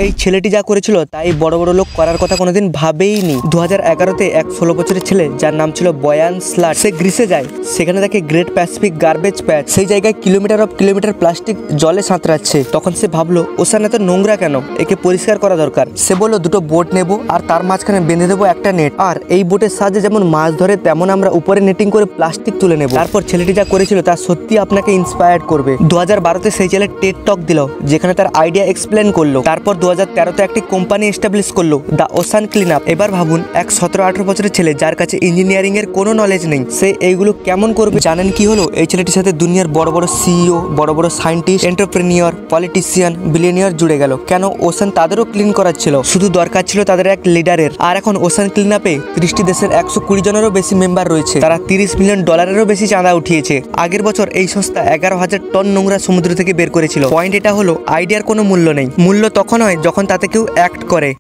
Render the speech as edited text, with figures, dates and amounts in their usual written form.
এই ছেলেটি যা করেছিল তাই বড় বড় লোক করার কথা কোনোদিন ভাবেইনি। 2011-তে এক 16 বছরের ছেলে যার নাম ছিল বয়ান স্লাট, সে গ্রিসে যায়। সেখানে দেখে গ্রেট প্যাসিফিক গার্বেজ প্যাচ, সেই জায়গায় কিলোমিটার প্লাস্টিক জলে সাঁতরাচ্ছে। তখন সে ভাবলো ওখানে এত নোংরা কেন, একে পরিষ্কার করা দরকার। সে বললো দুটো বোট নেব আর তার মাঝখানে বেঁধে দেবো একটা নেট, আর এই বোটের সাহায্যে যেমন মাছ ধরে তেমন আমরা উপরে নেটিং করে প্লাস্টিক তুলে নেব। তারপর ছেলেটি যা করেছিল তা সত্যি আপনাকে ইন্সপায়ার্ড করবে। 2012-তে সেই ছেলে টেড টক দিল, যেখানে তার আইডিয়া এক্সপ্লেন করলো। তারপর 2013-তে একটি কোম্পানি এস্টাবলিশ করলো, দ্য ওশান ক্লিন আপ। এবার ভাবুন এক 17-18 বছরের ছেলে যার কাছে ইঞ্জিনিয়ারিং এর কোনো নলেজ নেই, সে এইগুলো কেমন করবে? জানেন কি হলো? এই ছেলেটির সাথে দুনিয়ার বড় বড় সিইও, বড় বড় সায়েন্টিস্ট, এন্টারপ্রেনিয়র, পলিটিশিয়ান, বিলিয়নিয়ার জুড়ে গেল। কেন? ওশান তাদেরও ক্লিন করার ছিল, শুধু দরকার ছিল তাদের এক লিডারের। আর এখন ওশান ক্লিন আপে 30টি দেশের 120 জনেরও বেশি মেম্বার রয়েছে। তারা $30 মিলিয়ন বেশি চাঁদা উঠিয়েছে। আগের বছর এই সংস্থা 11,000 টন নোংরা সমুদ্র থেকে বের করেছিল। পয়েন্ট এটা হলো, আইডিয়ার কোনো মূল্য নেই, মূল্য তখন হয় যখন তাতে কেউ অ্যাক্ট করে।